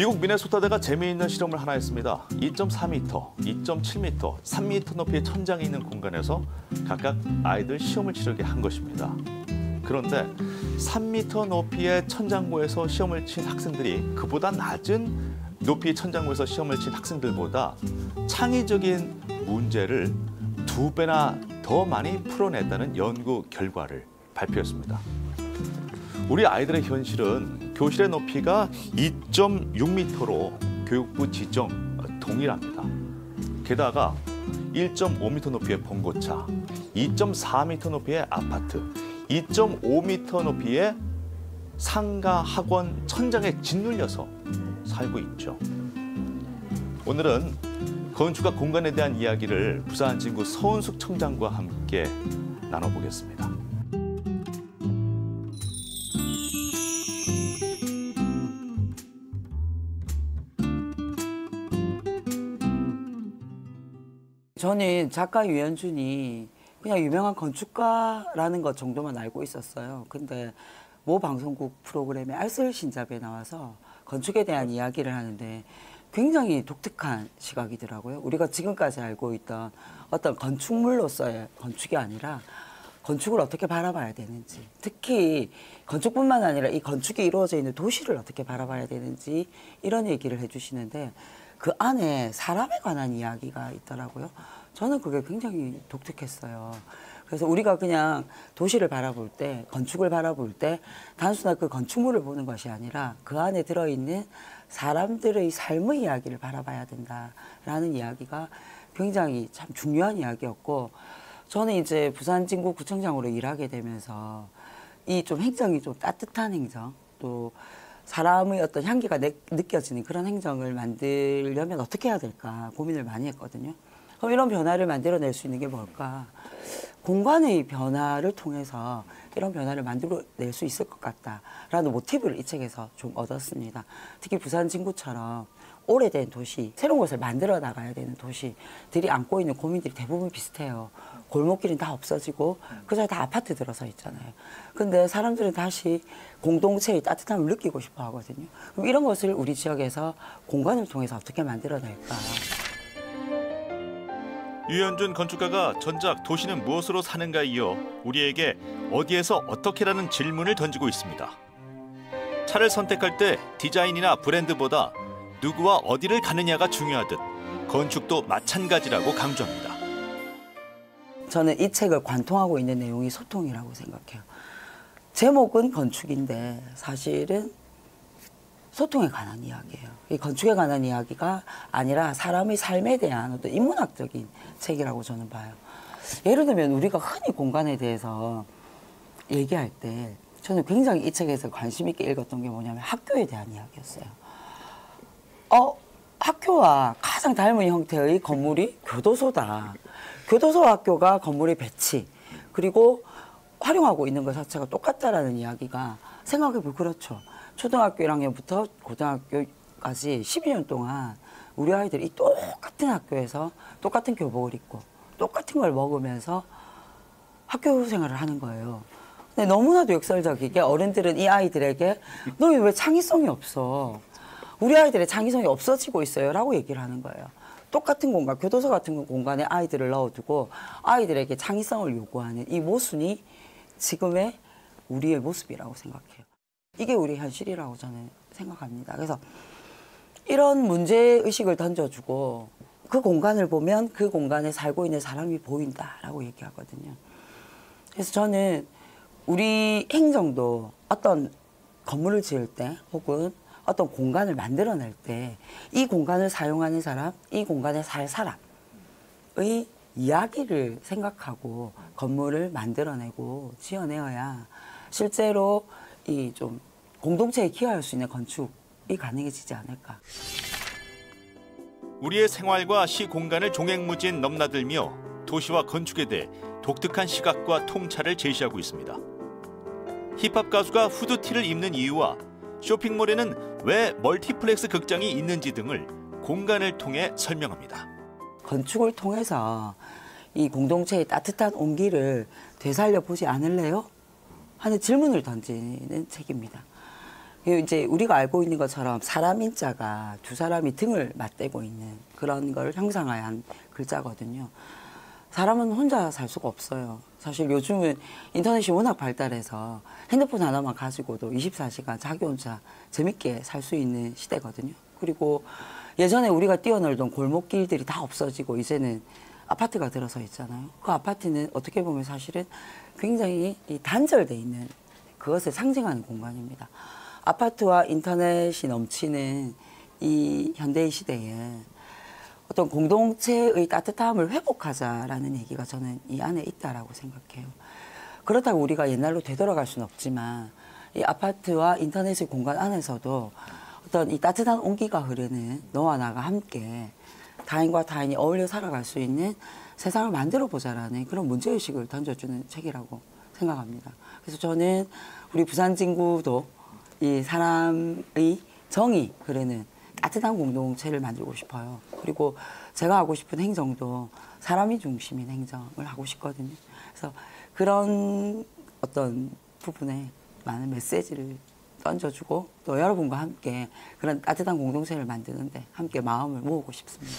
미국 미네소타대가 재미있는 실험을 하나 했습니다. 2.4m, 2.7m, 3m 높이의 천장이 있는 공간에서 각각 아이들 시험을 치르게 한 것입니다. 그런데 3m 높이의 천장고에서 시험을 친 학생들이 그보다 낮은 높이의 천장고에서 시험을 친 학생들보다 창의적인 문제를 2배나 더 많이 풀어냈다는 연구 결과를 발표했습니다. 우리 아이들의 현실은 교실의 높이가 2.6m로 교육부 지정 동일합니다. 게다가 1.5m 높이의 봉고차, 2.4m 높이의 아파트, 2.5m 높이의 상가 학원 천장에 짓눌려서 살고 있죠. 오늘은 건축과 공간에 대한 이야기를 부산 진구 서은숙 청장과 함께 나눠보겠습니다. 저는 작가 유현준이 그냥 유명한 건축가라는 것 정도만 알고 있었어요. 근데 모 방송국 프로그램에 알쓸신잡에 나와서 건축에 대한 이야기를 하는데 굉장히 독특한 시각이더라고요. 우리가 지금까지 알고 있던 어떤 건축물로서의 건축이 아니라 건축을 어떻게 바라봐야 되는지, 특히 건축뿐만 아니라 이 건축이 이루어져 있는 도시를 어떻게 바라봐야 되는지 이런 얘기를 해주시는데 그 안에 사람에 관한 이야기가 있더라고요. 저는 그게 굉장히 독특했어요. 그래서 우리가 그냥 도시를 바라볼 때, 건축을 바라볼 때 단순한 그 건축물을 보는 것이 아니라 그 안에 들어있는 사람들의 삶의 이야기를 바라봐야 된다라는 이야기가 굉장히 참 중요한 이야기였고, 저는 이제 부산 진구 구청장으로 일하게 되면서 이 좀 행정이 좀 따뜻한 행정, 또 사람의 어떤 향기가 느껴지는 그런 행정을 만들려면 어떻게 해야 될까 고민을 많이 했거든요. 그럼 이런 변화를 만들어낼 수 있는 게 뭘까? 공간의 변화를 통해서 이런 변화를 만들어낼 수 있을 것 같다라는 모티브를 이 책에서 좀 얻었습니다. 특히 부산 진구처럼 오래된 도시, 새로운 것을 만들어 나가야 되는 도시들이 안고 있는 고민들이 대부분 비슷해요. 골목길은 다 없어지고 그 사이 다 아파트 들어서 있잖아요. 근데 사람들은 다시 공동체의 따뜻함을 느끼고 싶어 하거든요. 그럼 이런 것을 우리 지역에서 공간을 통해서 어떻게 만들어낼까? 유현준 건축가가 전작 도시는 무엇으로 사는가에 이어 우리에게 어디에서 어떻게라는 질문을 던지고 있습니다. 차를 선택할 때 디자인이나 브랜드보다 누구와 어디를 가느냐가 중요하듯 건축도 마찬가지라고 강조합니다. 저는 이 책을 관통하고 있는 내용이 소통이라고 생각해요. 제목은 건축인데 사실은 소통에 관한 이야기예요. 이 건축에 관한 이야기가 아니라 사람의 삶에 대한 어떤 인문학적인 책이라고 저는 봐요. 예를 들면 우리가 흔히 공간에 대해서 얘기할 때 저는 굉장히 이 책에서 관심 있게 읽었던 게 뭐냐면 학교에 대한 이야기였어요. 학교와 가장 닮은 형태의 건물이 교도소다. 교도소 학교가 건물의 배치, 그리고 활용하고 있는 것 자체가 똑같다라는 이야기가 생각해보면 그렇죠. 초등학교 1학년부터 고등학교까지 12년 동안 우리 아이들이 똑같은 학교에서 똑같은 교복을 입고 똑같은 걸 먹으면서 학교 생활을 하는 거예요. 근데 너무나도 역설적이게 어른들은 이 아이들에게 너 왜 창의성이 없어? 우리 아이들의 창의성이 없어지고 있어요 라고 얘기를 하는 거예요. 똑같은 공간, 교도소 같은 공간에 아이들을 넣어두고 아이들에게 창의성을 요구하는 이 모순이 지금의 우리의 모습이라고 생각해요. 이게 우리 현실이라고 저는 생각합니다. 그래서 이런 문제의식을 던져주고 그 공간을 보면 그 공간에 살고 있는 사람이 보인다라고 얘기하거든요. 그래서 저는 우리 행정도 어떤 건물을 지을 때 혹은 어떤 공간을 만들어낼 때 이 공간을 사용하는 사람, 이 공간에 살 사람의 이야기를 생각하고 건물을 만들어내고 지어내어야 실제로 이 좀 공동체에 기여할 수 있는 건축이 가능해지지 않을까. 우리의 생활과 시 공간을 종횡무진 넘나들며 도시와 건축에 대해 독특한 시각과 통찰을 제시하고 있습니다. 힙합 가수가 후드티를 입는 이유와 쇼핑몰에는 왜 멀티플렉스 극장이 있는지 등을 공간을 통해 설명합니다. 건축을 통해서 이 공동체의 따뜻한 온기를 되살려 보지 않을래요? 하는 질문을 던지는 책입니다. 이제 우리가 알고 있는 것처럼 사람 인자가 두 사람이 등을 맞대고 있는 그런 걸 형상화한 글자거든요. 사람은 혼자 살 수가 없어요. 사실 요즘은 인터넷이 워낙 발달해서 핸드폰 하나만 가지고도 24시간 자기 혼자 재밌게 살 수 있는 시대거든요. 그리고 예전에 우리가 뛰어놀던 골목길들이 다 없어지고 이제는 아파트가 들어서 있잖아요. 그 아파트는 어떻게 보면 사실은 굉장히 단절돼 있는 그것을 상징하는 공간입니다. 아파트와 인터넷이 넘치는 이 현대의 시대에 어떤 공동체의 따뜻함을 회복하자라는 얘기가 저는 이 안에 있다라고 생각해요. 그렇다고 우리가 옛날로 되돌아갈 수는 없지만 이 아파트와 인터넷의 공간 안에서도 어떤 이 따뜻한 온기가 흐르는 너와 나가 함께 타인과 타인이 어울려 살아갈 수 있는 세상을 만들어 보자라는 그런 문제의식을 던져주는 책이라고 생각합니다. 그래서 저는 우리 부산진구도 이 사람의 정이 흐르는 따뜻한 공동체를 만들고 싶어요. 그리고 제가 하고 싶은 행정도 사람이 중심인 행정을 하고 싶거든요. 그래서 그런 어떤 부분에 많은 메시지를 던져주고 또 여러분과 함께 그런 따뜻한 공동체를 만드는데 함께 마음을 모으고 싶습니다.